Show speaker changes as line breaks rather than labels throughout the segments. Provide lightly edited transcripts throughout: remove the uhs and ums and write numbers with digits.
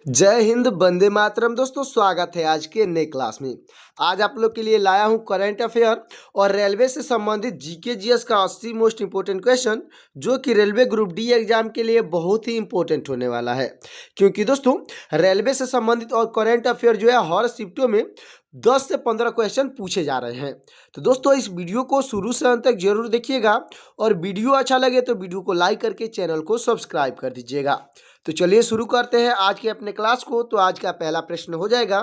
जय हिंद, वंदे मातरम। दोस्तों, स्वागत है आज के नए क्लास में। आज आप लोग के लिए लाया हूं करंट अफेयर और रेलवे से संबंधित जीके जीएस का 80 मोस्ट इंपोर्टेंट क्वेश्चन, जो कि रेलवे ग्रुप डी एग्जाम के लिए बहुत ही इंपॉर्टेंट होने वाला है। क्योंकि दोस्तों, रेलवे से संबंधित और करंट अफेयर जो है हर शिफ्टों में 10 से 15 क्वेश्चन पूछे जा रहे हैं। तो दोस्तों, इस वीडियो को शुरू से अंत तक जरूर देखिएगा और वीडियो अच्छा लगे तो वीडियो को लाइक करके चैनल को सब्सक्राइब कर दीजिएगा। तो चलिए शुरू करते हैं आज के अपने क्लास को। तो आज का पहला प्रश्न हो जाएगा,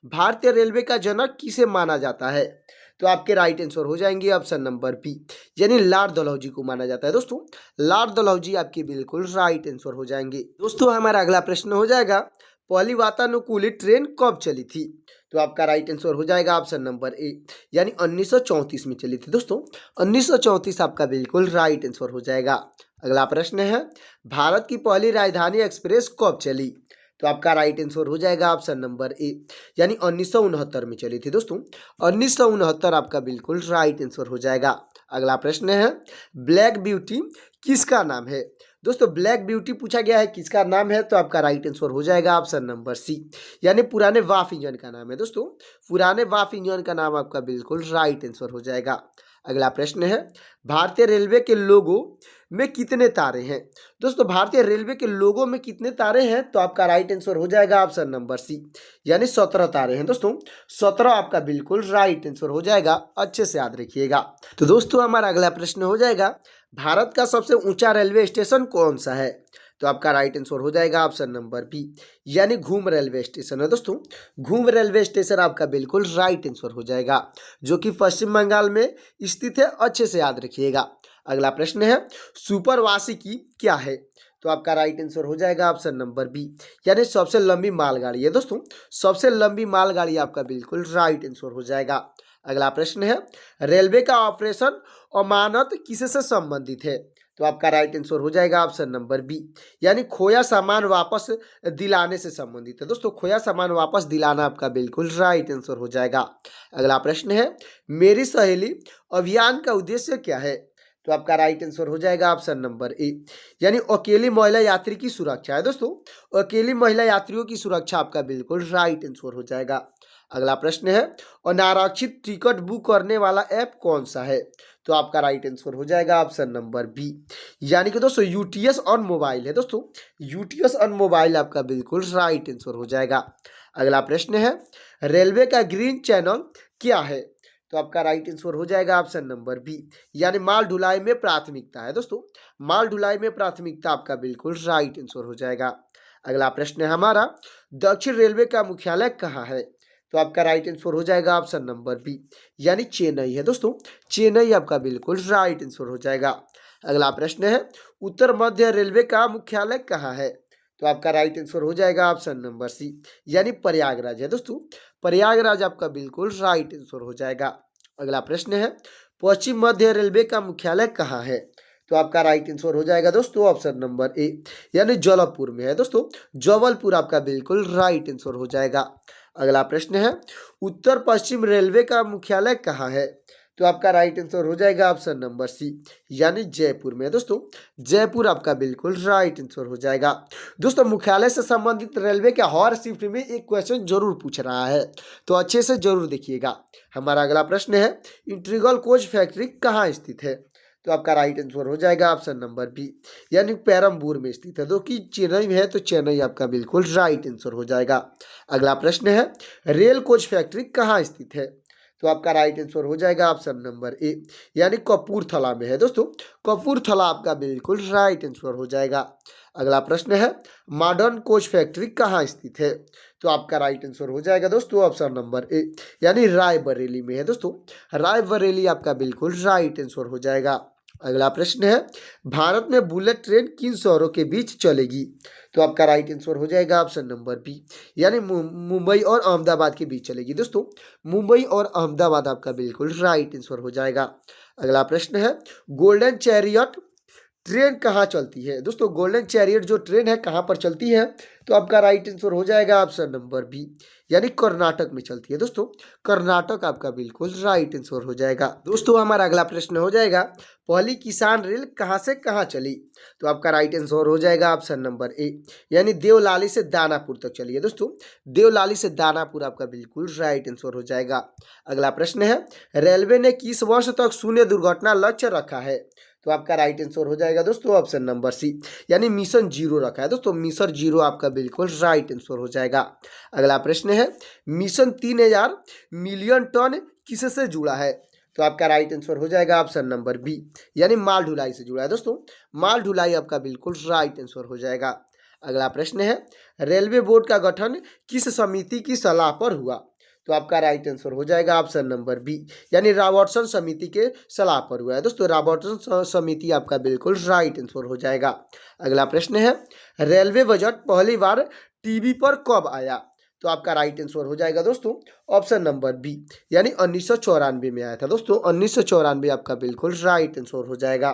भारतीय रेलवे का जनक किसे माना जाता है? तो आपके राइट आंसर हो जाएंगे ऑप्शन नंबर बी, यानी लॉर्ड डलहौजी को माना जाता है। दोस्तों, लॉर्ड डलहौजी आपके बिल्कुल राइट आंसर हो जाएंगे। दोस्तों, हमारा अगला प्रश्न हो जाएगा, पहली वातानुकूलित ट्रेन कब चली थी? तो आपका राइट आंसर हो जाएगा ऑप्शन नंबर ए, यानी 1934 में चली थी। दोस्तों, 1934 आपका बिल्कुल राइट आंसर हो जाएगा। अगला प्रश्न है, भारत की पहली राजधानी एक्सप्रेस कब चली? तो आपका राइट आंसर हो जाएगा ऑप्शन नंबर ए, यानी 1969 में चली थी। दोस्तों, 1969 आपका बिल्कुल राइट आंसर हो जाएगा। अगला प्रश्न है, ब्लैक ब्यूटी किसका नाम है? दोस्तों, ब्लैक ब्यूटी पूछा गया है, किसका नाम है? तो आपका राइट आंसर हो जाएगा ऑप्शन नंबर सी, यानी पुराने वाफ इंजन का नाम है। दोस्तों, पुराने वाफ इंजन का नाम आपका बिल्कुल राइट आंसर हो जाएगा। अगला प्रश्न है, भारतीय रेलवे के लोगो में कितने तारे हैं? दोस्तों, भारतीय रेलवे के लोगो में कितने तारे हैं? तो आपका राइट आंसर हो जाएगा ऑप्शन नंबर सी, यानी 17 तारे हैं। दोस्तों, 17 आपका बिल्कुल राइट आंसर हो जाएगा। अच्छे से याद रखिएगा। तो दोस्तों, हमारा अगला प्रश्न हो जाएगा, भारत का सबसे ऊंचा रेलवे स्टेशन कौन सा है? तो आपका राइट आंसर हो जाएगा ऑप्शन नंबर बी, यानी घूम रेलवे स्टेशन है। दोस्तों, घूम रेलवे स्टेशन आपका बिल्कुल राइट आंसर हो जाएगा, जो कि पश्चिम बंगाल में स्थित है। अच्छे से याद रखिएगा। अगला प्रश्न है, सुपरवासिकी क्या है? तो आपका राइट आंसर हो जाएगा ऑप्शन नंबर बी, यानी सबसे लंबी मालगाड़ी है। दोस्तों, सबसे लंबी मालगाड़ी आपका बिल्कुल राइट आंसर हो जाएगा। अगला प्रश्न है, रेलवे का ऑपरेशन अमानत किससे संबंधित है? तो आपका राइट आंसर हो जाएगा ऑप्शन नंबर बी, यानी खोया सामान वापस दिलाने से संबंधित है। दोस्तों, खोया सामान वापस दिलाना आपका बिल्कुल राइट आंसर हो जाएगा। अगला प्रश्न है, मेरी सहेली अभियान का उद्देश्य क्या है? तो आपका राइट आंसर हो जाएगा ऑप्शन नंबर ए, यानी अकेली महिला यात्री की सुरक्षा है। दोस्तों, अकेली महिला यात्रियों की सुरक्षा आपका बिल्कुल राइट आंसर हो जाएगा। अगला प्रश्न है, अनारक्षित टिकट बुक करने वाला ऐप कौन सा है? तो आपका राइट आंसर हो जाएगा ऑप्शन नंबर बी, यानी कि दोस्तों यूटीएस ऑन मोबाइल है। दोस्तों, यूटीएस ऑन मोबाइल आपका बिल्कुल राइट आंसर हो जाएगा। अगला प्रश्न है, रेलवे का ग्रीन चैनल क्या है? तो आपका राइट आंसर हो जाएगा ऑप्शन नंबर बी, यानी माल ढुलाई में प्राथमिकता है। दोस्तों, माल ढुलाई में प्राथमिकता आपका बिल्कुल राइट आंसर हो जाएगा। अगला प्रश्न है हमारा, दक्षिण रेलवे का मुख्यालय कहाँ है? तो आपका राइट आंसर हो जाएगा ऑप्शन नंबर बी, यानी चेन्नई है। दोस्तों, चेन्नई आपका बिल्कुल राइट आंसर हो जाएगा। अगला प्रश्न है, उत्तर मध्य रेलवे का मुख्यालय कहाँ है? तो आपका राइट आंसर हो जाएगा ऑप्शन नंबर सी, यानी प्रयागराज है। दोस्तों, प्रयागराज आपका बिल्कुल राइट आंसर हो जाएगा। अगला प्रश्न है, पश्चिम मध्य रेलवे का मुख्यालय कहाँ है? तो आपका राइट आंसर हो जाएगा दोस्तों ऑप्शन नंबर ए, यानी जबलपुर में है। दोस्तों, जबलपुर आपका बिल्कुल राइट आंसर हो जाएगा। अगला प्रश्न है, उत्तर पश्चिम रेलवे का मुख्यालय कहाँ है? तो आपका राइट आंसर हो जाएगा ऑप्शन नंबर सी, यानी जयपुर में। दोस्तों, जयपुर आपका बिल्कुल राइट आंसर हो जाएगा। दोस्तों, मुख्यालय से संबंधित रेलवे के हर शिफ्ट में एक क्वेश्चन जरूर पूछ रहा है, तो अच्छे से जरूर देखिएगा। हमारा अगला प्रश्न है, इंटीग्रल कोच फैक्ट्री कहाँ स्थित है? तो आपका राइट आंसर हो जाएगा ऑप्शन नंबर बी, यानी पेरम्बूर में स्थित है। तो कि चेन्नई में है, तो चेन्नई आपका बिल्कुल राइट आंसर हो जाएगा। अगला प्रश्न है, रेल कोच फैक्ट्री कहाँ स्थित है? तो आपका राइट आंसर हो जाएगा ऑप्शन नंबर ए, यानी कपूरथला में है। दोस्तों, कपूरथला आपका बिल्कुल राइट आंसर हो जाएगा। अगला प्रश्न है, मॉडर्न कोच फैक्ट्री कहाँ स्थित है? तो आपका राइट आंसर हो जाएगा दोस्तों ऑप्शन नंबर ए, यानी रायबरेली में है। दोस्तों, रायबरेली आपका बिल्कुल राइट आंसर हो जाएगा। अगला प्रश्न है, भारत में बुलेट ट्रेन किन शहरों के बीच चलेगी? तो आपका राइट आंसर हो जाएगा ऑप्शन नंबर बी, यानी मुंबई और अहमदाबाद के बीच चलेगी। दोस्तों, मुंबई और अहमदाबाद आपका बिल्कुल राइट आंसर हो जाएगा। अगला प्रश्न है, गोल्डन चैरियट ट्रेन कहाँ चलती है? दोस्तों गोल्डन चैरियट जो ट्रेन है कहाँ पर चलती है? तो आपका राइट आंसर हो जाएगा ऑप्शन नंबर बी, यानी कर्नाटक में चलती है। दोस्तों कर्नाटक आपका बिल्कुल राइट आंसर हो जाएगा। दोस्तों हमारा अगला प्रश्न हो जाएगा, पहली किसान रेल कहाँ से कहाँ चली? तो आपका राइट आंसर हो जाएगा ऑप्शन नंबर ए, यानी देवलाली से दानापुर तक चली है। दोस्तों देवलाली से दानापुर आपका बिल्कुल राइट आंसर हो जाएगा। अगला प्रश्न है, रेलवे ने किस वर्ष तक शून्य दुर्घटना लक्ष्य रखा है? तो आपका राइट आंसर हो जाएगा दोस्तों ऑप्शन नंबर सी, यानी मिशन जीरो रखा है। दोस्तों मिशन जीरो आपका बिल्कुल राइट आंसर हो जाएगा। अगला प्रश्न है, मिशन 3000 मिलियन टन किससे जुड़ा है? तो आपका राइट आंसर हो जाएगा ऑप्शन नंबर बी, यानी माल ढुलाई से जुड़ा है। दोस्तों माल ढुलाई आपका बिल्कुल राइट आंसर हो जाएगा। अगला प्रश्न है, रेलवे बोर्ड का गठन किस समिति की सलाह पर हुआ? तो आपका राइट आंसर हो जाएगा ऑप्शन नंबर बी, यानी रॉबर्टसन समिति के सलाह पर हुआ है। दोस्तों रॉबर्टसन समिति आपका बिल्कुल राइट आंसर हो जाएगा। अगला प्रश्न है, रेलवे बजट पहली बार टीवी पर कब आया? तो आपका राइट आंसर हो जाएगा दोस्तों ऑप्शन नंबर बी, यानी 1994 में आया था। दोस्तों 1994 आपका बिल्कुल राइट आंसर हो जाएगा।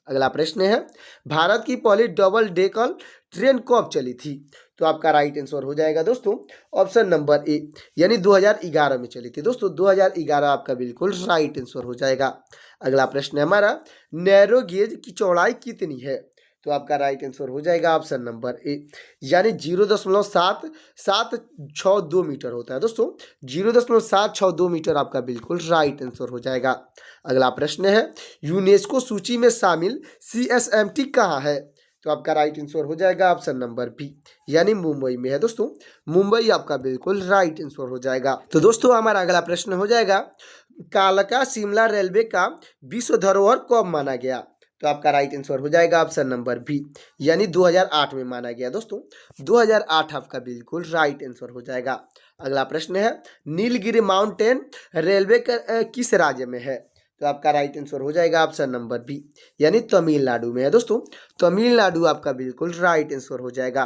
अगला प्रश्न है, भारत की पहली डबल डेकर ट्रेन कब चली थी? तो आपका राइट आंसर हो जाएगा दोस्तों ऑप्शन नंबर ए, यानी 2011 में चली थी। दोस्तों 2011 आपका बिल्कुल राइट आंसर हो जाएगा। अगला प्रश्न है हमारा, नैरो गेज की चौड़ाई कितनी है? तो आपका राइट आंसर हो जाएगा ऑप्शन नंबर ए, यानी 0.762 मीटर होता है। दोस्तों 0.762 मीटर आपका बिल्कुल राइट आंसर हो जाएगा। अगला प्रश्न है, यूनेस्को सूची में शामिल CSMT कहाँ है? तो आपका राइट आंसर हो जाएगा ऑप्शन नंबर बी, यानी मुंबई में है। दोस्तों मुंबई आपका बिल्कुल राइट आंसर हो जाएगा। तो दोस्तों हमारा अगला प्रश्न हो जाएगा, कालका शिमला रेलवे का विश्व धरोहर कब माना गया? तो आपका राइट आंसर हो जाएगा ऑप्शन नंबर बी, यानी 2008 में माना गया। दोस्तों 2008 आपका बिल्कुल राइट आंसर हो जाएगा। अगला प्रश्न है, नीलगिरी माउंटेन रेलवे किस राज्य में है? तो आपका राइट आंसर हो जाएगा ऑप्शन नंबर बी, यानी तमिलनाडु में है। दोस्तों तमिलनाडु आपका बिल्कुल राइट आंसर हो जाएगा।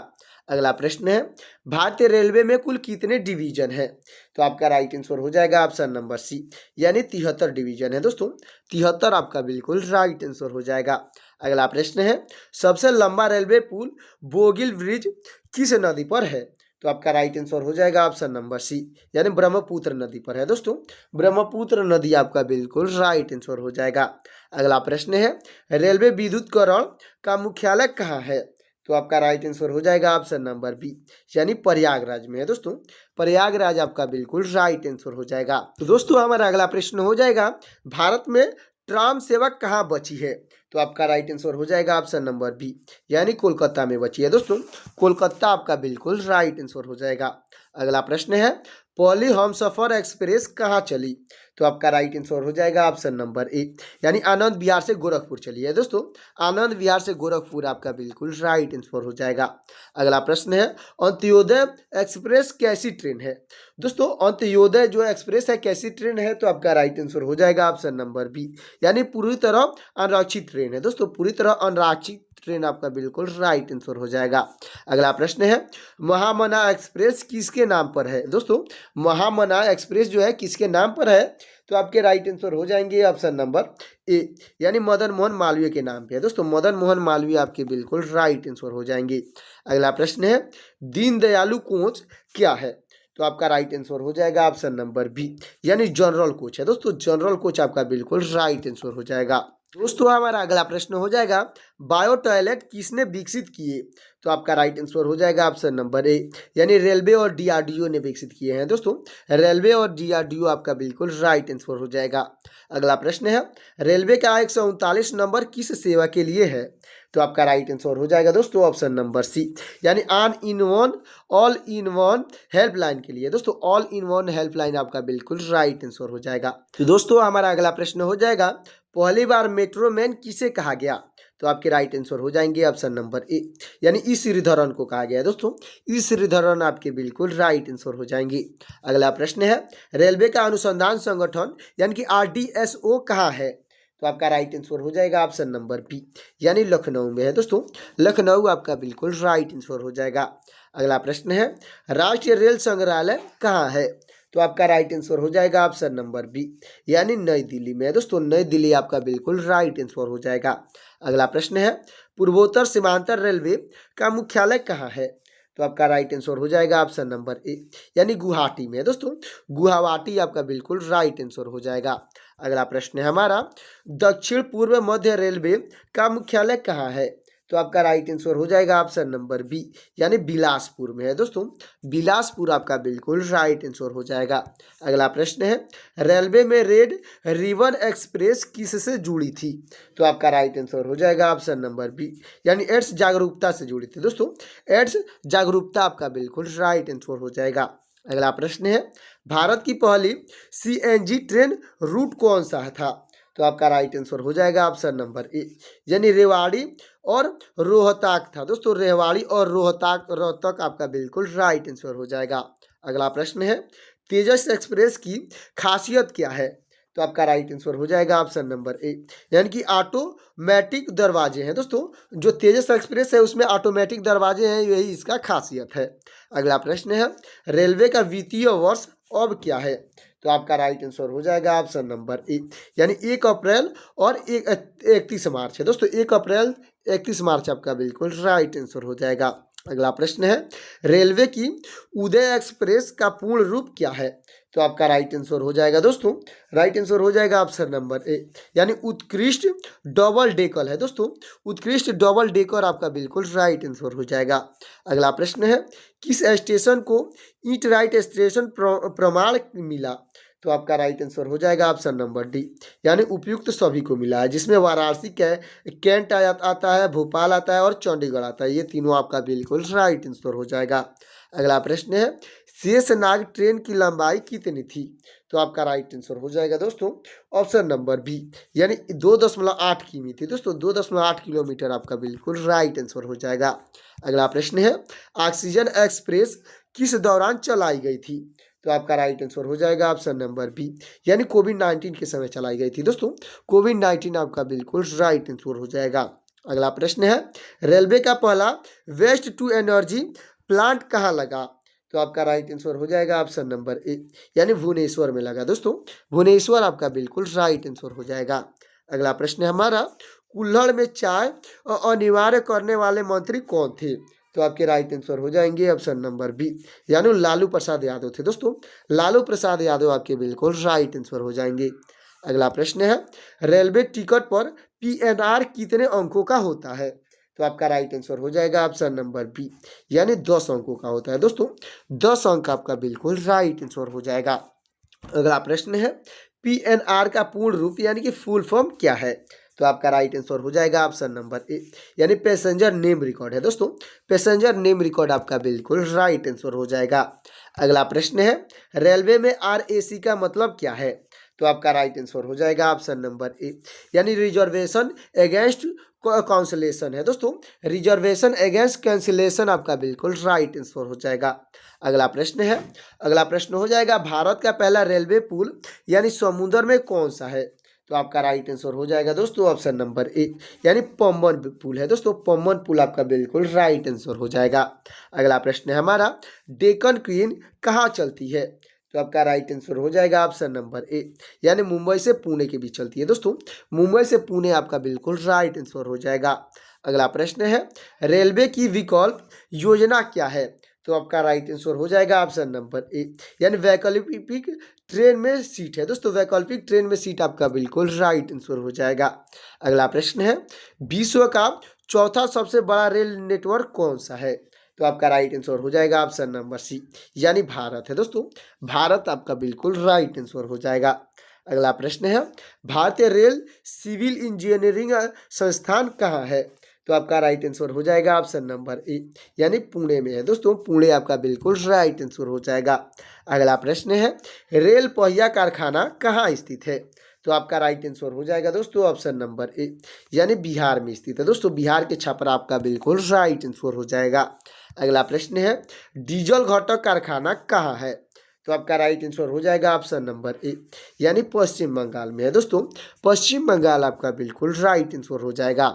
अगला प्रश्न है, भारतीय रेलवे में कुल कितने डिवीजन है? तो आपका राइट आंसर हो जाएगा ऑप्शन नंबर सी, यानी 73 डिवीजन है। दोस्तों 73 आपका बिल्कुल राइट आंसर हो जाएगा। अगला प्रश्न है, सबसे लंबा रेलवे पुल बोगिल ब्रिज किस नदी पर है? तो आपका राइट आंसर हो जाएगा ऑप्शन नंबर सी, यानी ब्रह्मपुत्र नदी पर है। दोस्तों ब्रह्मपुत्र नदी आपका बिल्कुल राइट आंसर हो जाएगा। अगला प्रश्न है, रेलवे विद्युतीकरण का मुख्यालय कहाँ है? तो आपका राइट आंसर हो जाएगा ऑप्शन नंबर बी, यानी प्रयागराज में है। दोस्तों प्रयागराज आपका बिल्कुल राइट आंसर हो जाएगा। तो दोस्तों हमारा अगला प्रश्न हो जाएगा, भारत में ट्राम सेवा कहाँ बची है? तो आपका राइट आंसर हो जाएगा ऑप्शन नंबर बी, यानी कोलकाता में बची है। दोस्तों कोलकाता आपका बिल्कुल राइट आंसर हो जाएगा। अगला प्रश्न है, पहली हमसफर एक्सप्रेस कहाँ चली? तो आपका राइट आंसर हो जाएगा ऑप्शन नंबर ए, यानी आनंद विहार से गोरखपुर चली है। दोस्तों आनंद विहार से गोरखपुर आपका बिल्कुल राइट आंसर हो जाएगा। अगला प्रश्न है, अंत्योदय एक्सप्रेस कैसी ट्रेन है? दोस्तों अंत्योदय जो एक्सप्रेस है कैसी ट्रेन है? तो आपका राइट आंसर हो जाएगा ऑप्शन नंबर बी, यानी पूरी तरह अनारक्षित ट्रेन है। दोस्तों पूरी तरह अनारक्षित ट्रेन आपका बिल्कुल राइट आंसर हो जाएगा। अगला प्रश्न है, महामना एक्सप्रेस किसके नाम पर है? दोस्तों महामना एक्सप्रेस जो है किसके नाम पर है? तो आपके राइट आंसर हो जाएंगे ऑप्शन नंबर ए, यानी मदन मोहन मालवीय के नाम पे है। दोस्तों मदन मोहन मालवीय आपके बिल्कुल राइट आंसर हो जाएंगे। अगला प्रश्न है, दीनदयालु कोच क्या है? तो आपका राइट आंसर हो जाएगा ऑप्शन नंबर बी, यानी जनरल कोच है। दोस्तों जनरल कोच आपका बिल्कुल राइट आंसर हो जाएगा। दोस्तों हमारा अगला प्रश्न हो जाएगा, बायो टॉयलेट किसने विकसित किए? तो आपका राइट आंसर हो जाएगा ऑप्शन नंबर ए, यानी रेलवे और DRDO ने विकसित किए हैं। दोस्तों रेलवे और DRDO आपका बिल्कुल राइट आंसर हो जाएगा। अगला प्रश्न है, रेलवे का 139 नंबर किस सेवा के लिए है? तो आपका राइट आंसर हो जाएगा दोस्तों ऑप्शन नंबर सी, यानी ऑल इन वन हेल्पलाइन के लिए। दोस्तों ऑल इन वन हेल्पलाइन आपका बिल्कुल राइट आंसर हो जाएगा। तो दोस्तों हमारा अगला प्रश्न हो जाएगा, पहली बार मेट्रो मैन किसे कहा गया? तो आपके राइट आंसर हो जाएंगे ऑप्शन नंबर ए, यानी ई श्रीधरन को कहा गया है। दोस्तों ई श्रीधरन आपके बिल्कुल राइट आंसर हो जाएंगे। अगला प्रश्न है, रेलवे का अनुसंधान संगठन यानी कि RDSO कहाँ है? तो आपका राइट आंसर हो जाएगा ऑप्शन नंबर बी, यानी लखनऊ में है। दोस्तों लखनऊ आपका बिल्कुल राइट आंसर हो जाएगा। अगला प्रश्न है, राष्ट्रीय रेल संग्रहालय कहाँ है? तो आपका राइट आंसर हो जाएगा ऑप्शन नंबर बी, यानी नई दिल्ली में है दोस्तों। नई दिल्ली आपका बिल्कुल राइट आंसर हो जाएगा। अगला प्रश्न है, पूर्वोत्तर सीमांतर रेलवे का मुख्यालय कहाँ है? तो आपका राइट आंसर हो जाएगा ऑप्शन नंबर ए, यानी गुवाहाटी में है दोस्तों। गुवाहाटी आपका बिल्कुल राइट आंसर हो जाएगा। अगला प्रश्न है हमारा, दक्षिण पूर्व मध्य रेलवे का मुख्यालय कहाँ है? तो आपका राइट आंसर हो जाएगा ऑप्शन नंबर बी, यानी बिलासपुर में है दोस्तों। बिलासपुर आपका बिल्कुल राइट आंसर हो जाएगा। अगला प्रश्न है, रेलवे में रेड रिवन एक्सप्रेस किससे जुड़ी थी? तो आपका राइट आंसर हो जाएगा ऑप्शन नंबर बी, यानी एड्स जागरूकता से जुड़ी थी दोस्तों। एड्स जागरूकता आपका बिल्कुल राइट आंसर हो जाएगा। अगला प्रश्न है, भारत की पहली सीएनजी ट्रेन रूट कौन सा था? तो आपका राइट आंसर हो जाएगा ऑप्शन नंबर ए, यानी रेवाड़ी और रोहतक था दोस्तों। रेवाड़ी और रोहतक आपका बिल्कुल राइट आंसर हो जाएगा। अगला प्रश्न है, तेजस एक्सप्रेस की खासियत क्या है? तो आपका राइट आंसर हो जाएगा ऑप्शन नंबर ए, यानी कि ऑटोमेटिक दरवाजे हैं दोस्तों। जो तेजस एक्सप्रेस है उसमें ऑटोमेटिक दरवाजे हैं, यही इसका खासियत है। अगला प्रश्न है, रेलवे का वित्तीय वर्ष अब क्या है? तो आपका राइट आंसर हो जाएगा ऑप्शन नंबर ए, यानी 1 अप्रैल और 31 मार्च है दोस्तों। 1 अप्रैल 31 मार्च आपका बिल्कुल राइट आंसर हो जाएगा। अगला प्रश्न है, रेलवे की उदय एक्सप्रेस का पूर्ण रूप क्या है? तो आपका राइट आंसर हो जाएगा दोस्तों, राइट आंसर हो जाएगा ऑप्शन नंबर ए, यानी उत्कृष्ट डबल डेकर है दोस्तों। उत्कृष्ट डबल डेकर आपका बिल्कुल राइट आंसर हो जाएगा। अगला प्रश्न है, किस स्टेशन को ईट राइट स्टेशन प्रमाण मिला? तो आपका राइट आंसर हो जाएगा ऑप्शन नंबर डी, यानी उपयुक्त सभी को मिला है, जिसमें वाराणसी कैंट आता है, भोपाल आता है और चंडीगढ़ आता है। ये तीनों आपका बिल्कुल राइट आंसर हो जाएगा। अगला प्रश्न है, शेषनाग ट्रेन की लंबाई कितनी थी? तो आपका राइट आंसर हो जाएगा दोस्तों ऑप्शन नंबर बी, यानी 2.8 किमी थी दोस्तों। 2.8 किलोमीटर आपका बिल्कुल राइट आंसर हो जाएगा। अगला प्रश्न है, ऑक्सीजन एक्सप्रेस किस दौरान चलाई गई थी? तो आपका राइट आंसर हो जाएगा ऑप्शन नंबर बी, यानी कोविड-19 के समय चलाई गई थी दोस्तों। कोविड-19 आपका बिल्कुल राइट आंसर हो जाएगा। अगला प्रश्न है, रेलवे का पहला वेस्ट टू एनर्जी प्लांट कहाँ लगा? तो आपका राइट आंसर हो जाएगा ऑप्शन नंबर ए, यानी भुवनेश्वर में लगा दोस्तों। भुवनेश्वर आपका बिल्कुल राइट आंसर हो जाएगा। अगला प्रश्न है हमारा, कुल्हड़ में चाय अनिवार्य करने वाले मंत्री कौन थे? तो आपके राइट आंसर हो जाएंगे ऑप्शन नंबर बी, यानी लालू प्रसाद यादव थे दोस्तों। लालू प्रसाद यादव आपके बिल्कुल राइट आंसर हो जाएंगे। अगला प्रश्न है, रेलवे टिकट पर पीएनआर कितने अंकों का होता है? तो आपका राइट आंसर हो जाएगा ऑप्शन नंबर बी, यानी 10 अंकों का होता है दोस्तों। 10 अंक आपका बिल्कुल राइट आंसर हो जाएगा। अगला प्रश्न है, पीएनआर का पूर्ण रूप यानी कि फुल फॉर्म क्या है? तो आपका राइट आंसर हो जाएगा ऑप्शन नंबर ए, यानी पैसेंजर नेम रिकॉर्ड है दोस्तों। पैसेंजर नेम रिकॉर्ड आपका बिल्कुल राइट आंसर हो जाएगा। अगला प्रश्न है, रेलवे में आरएसी का मतलब क्या है? तो आपका राइट आंसर हो जाएगा ऑप्शन नंबर ए, यानी रिजर्वेशन अगेंस्ट कांसलेशन है दोस्तों। रिजर्वेशन अगेंस्ट कैंसिलेशन आपका बिल्कुल राइट आंसर हो जाएगा। अगला प्रश्न है, अगला प्रश्न हो जाएगा, भारत का पहला रेलवे पुल यानी समुद्र में कौन सा है? तो आपका राइट आंसर हो जाएगा दोस्तों ऑप्शन नंबर ए, यानी पम्बन पुल है दोस्तों। पम्बन पुल आपका बिल्कुल राइट आंसर हो जाएगा। अगला प्रश्न है हमारा, डेक्कन क्वीन कहाँ चलती है? तो आपका राइट आंसर हो जाएगा ऑप्शन नंबर ए, यानी मुंबई से पुणे के बीच चलती है दोस्तों। मुंबई से पुणे आपका बिल्कुल राइट आंसर हो जाएगा। अगला प्रश्न है, रेलवे की विकल्प योजना क्या है? तो आपका राइट आंसर हो जाएगा ऑप्शन नंबर ए, यानी वैकल्पिक ट्रेन में सीट है दोस्तों। वैकल्पिक ट्रेन में सीट आपका बिल्कुल राइट आंसर हो जाएगा। अगला प्रश्न है, विश्व का चौथा सबसे बड़ा रेल नेटवर्क कौन सा है? तो आपका राइट आंसर हो जाएगा ऑप्शन नंबर सी, यानी भारत है दोस्तों। भारत आपका बिल्कुल राइट आंसर हो जाएगा। अगला प्रश्न है, भारतीय रेल सिविल इंजीनियरिंग संस्थान कहाँ है? तो आपका राइट आंसर हो जाएगा ऑप्शन नंबर ए, यानी पुणे में है दोस्तों। पुणे आपका बिल्कुल राइट आंसर हो जाएगा। अगला प्रश्न है, रेल पहिया कारखाना कहाँ स्थित है? तो आपका राइट आंसर हो जाएगा दोस्तों ऑप्शन नंबर ए, यानी बिहार में स्थित है दोस्तों। बिहार के छपरा आपका बिल्कुल राइट आंसर हो जाएगा। अगला प्रश्न है, डीजल घटक कारखाना कहाँ है? तो आपका राइट आंसर हो जाएगा ऑप्शन नंबर ए, यानी पश्चिम बंगाल में है दोस्तों। पश्चिम बंगाल आपका बिल्कुल राइट आंसर हो जाएगा।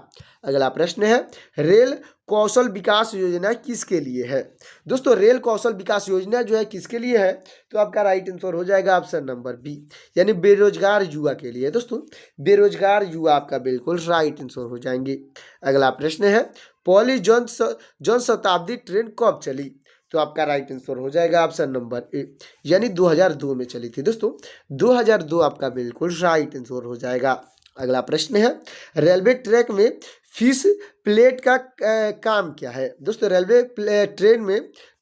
अगला प्रश्न है, रेल कौशल विकास योजना किसके लिए है? दोस्तों रेल कौशल विकास योजना जो है किसके लिए है? तो आपका राइट आंसर हो जाएगा ऑप्शन नंबर बी, यानी बेरोजगार युवा के लिए। दोस्तों बेरोजगार युवा आपका बिल्कुल राइट आंसर हो जाएंगे। अगला प्रश्न है पहली जन शताब्दी ट्रेन कब चली? तो आपका राइट आंसर हो जाएगा ऑप्शन नंबर ए, यानी 2002 में चली थी। दोस्तों 2002 आपका बिल्कुल राइट आंसर हो जाएगा। अगला प्रश्न है रेलवे ट्रैक में फिश प्लेट का काम क्या है? दोस्तों रेलवे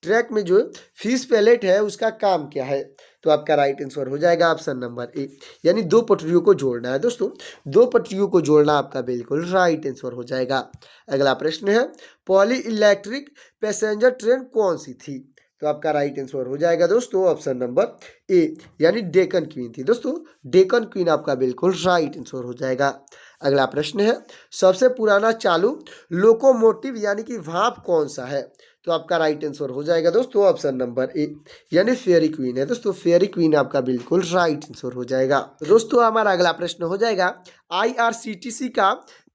ट्रैक में जो फिश प्लेट है उसका काम क्या है? तो आपका राइट आंसर हो जाएगा ऑप्शन नंबर ए, यानी दो पटरियों को जोड़ना है। दोस्तों दो पटरियों को जोड़ना आपका बिल्कुल राइट आंसर हो जाएगा। अगला प्रश्न है पहली इलेक्ट्रिक पैसेंजर ट्रेन कौन सी थी? तो आपका राइट आंसर हो जाएगा दोस्तों ऑप्शन नंबर ए, यानी डेक्कन क्वीन थी। दोस्तों डेक्कन क्वीन आपका बिल्कुल राइट आंसर हो जाएगा। अगला प्रश्न है सबसे पुराना चालू लोकोमोटिव यानी कि भाप कौन सा है? तो आपका राइट आंसर हो जाएगा दोस्तों ऑप्शन नंबर ए, यानी फेरी क्वीन है। दोस्तों फेरी क्वीन आपका बिल्कुल राइट आंसर हो जाएगा। दोस्तों हमारा अगला प्रश्न हो जाएगा IRCTC का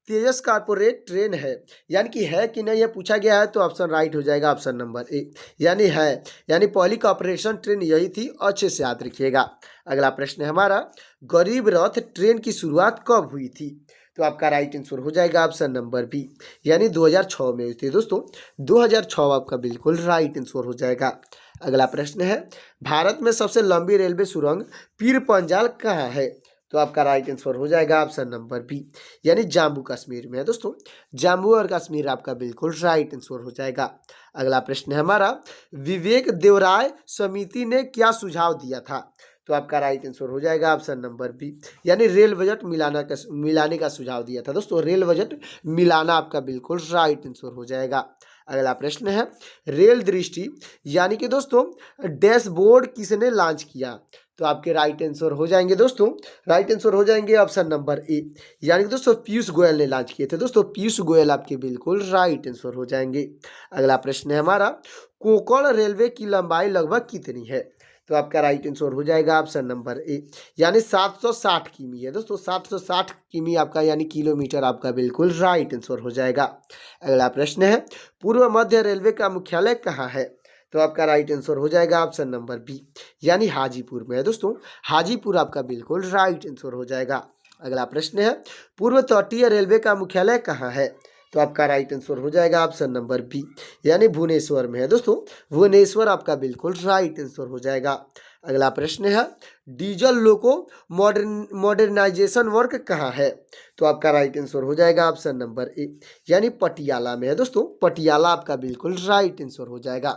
तेजस कारपोरेट ट्रेन है, यानी कि है कि नहीं, ये पूछा गया है। तो ऑप्शन राइट हो जाएगा ऑप्शन नंबर ए, यानी है, यानी पहली कॉर्पोरेशन ट्रेन यही थी। अच्छे से याद रखिएगा। अगला प्रश्न है हमारा गरीब रथ ट्रेन की शुरुआत कब हुई थी? तो आपका राइट आंसर हो जाएगा ऑप्शन नंबर बी, यानी 2006 में हुई थी। दोस्तों 2006 आपका बिल्कुल राइट आंसर हो जाएगा। अगला प्रश्न है भारत में सबसे लंबी रेलवे सुरंग पीर पंजाल कहाँ है? तो आपका राइट आंसर हो जाएगा ऑप्शन नंबर बी, यानी जम्मू कश्मीर में है। दोस्तों जम्मू और कश्मीर आपका बिल्कुल राइट आंसर हो जाएगा। अगला प्रश्न है हमारा विवेक देवराय समिति ने क्या सुझाव दिया था? तो आपका राइट आंसर हो जाएगा ऑप्शन नंबर बी, यानी रेल बजट मिलाने का सुझाव दिया था। दोस्तों रेल बजट मिलाना आपका बिल्कुल राइट आंसर हो जाएगा। अगला प्रश्न है रेल दृष्टि यानी कि दोस्तों डैशबोर्ड किसने लॉन्च किया? तो आपके राइट आंसर हो जाएंगे दोस्तों, राइट आंसर हो जाएंगे ऑप्शन नंबर ए, यानी कि दोस्तों पीयूष गोयल ने लॉन्च किए थे। दोस्तों पीयूष गोयल आपके बिल्कुल राइट आंसर हो जाएंगे। अगला प्रश्न है हमारा कोंकण रेलवे की लंबाई लगभग कितनी है? तो आपका राइट आंसर हो जाएगा ऑप्शन नंबर ए, यानी 760 किमी है। दोस्तों 760 किमी आपका यानी किलोमीटर आपका बिल्कुल राइट आंसर हो जाएगा। अगला प्रश्न है पूर्व मध्य रेलवे का मुख्यालय कहाँ है? तो आपका राइट आंसर हो जाएगा ऑप्शन नंबर बी, यानी हाजीपुर में है। दोस्तों हाजीपुर आपका बिल्कुल राइट आंसर हो जाएगा। अगला प्रश्न है पूर्व तटीय रेलवे का मुख्यालय कहाँ है? तो आपका राइट आंसर हो जाएगा ऑप्शन नंबर बी, यानी भुवनेश्वर में है। दोस्तों भुवनेश्वर आपका बिल्कुल राइट आंसर हो जाएगा। अगला प्रश्न है डीजल लोको मॉडर्नाइजेशन वर्क कहाँ है? तो आपका राइट आंसर हो जाएगा ऑप्शन नंबर ए, यानी पटियाला में है। दोस्तों पटियाला आपका बिल्कुल राइट आंसर हो जाएगा।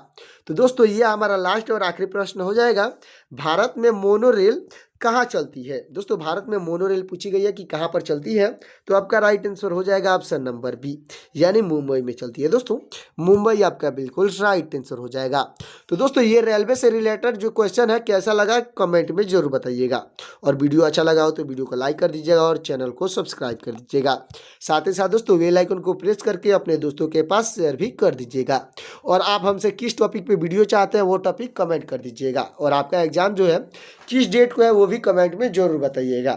तो दोस्तों ये हमारा लास्ट और आखिरी प्रश्न हो जाएगा भारत में मोनोरेल कहाँ चलती है? दोस्तों भारत में मोनोरेल पूछी गई है कि कहाँ पर चलती है? तो आपका राइट आंसर हो जाएगा ऑप्शन नंबर बी, यानी मुंबई में चलती है। दोस्तों मुंबई आपका बिल्कुल राइट आंसर हो जाएगा। तो दोस्तों ये रेलवे से रिलेटेड जो क्वेश्चन है कैसा लगा कमेंट में जरूर बताइएगा, और वीडियो अच्छा लगा हो तो वीडियो को लाइक कर दीजिएगा और चैनल को सब्सक्राइब कर दीजिएगा। साथ ही साथ दोस्तों बेल आइकन को प्रेस करके अपने दोस्तों के पास शेयर भी कर दीजिएगा, और आप हमसे किस टॉपिक पे वीडियो चाहते हैं वो टॉपिक कमेंट कर दीजिएगा, और आपका एग्जाम जो है किस डेट को है वो भी कमेंट में जरूर बताइएगा।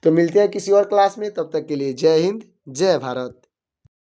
तो मिलते हैं किसी और क्लास में, तब तक के लिए जय हिंद जय भारत।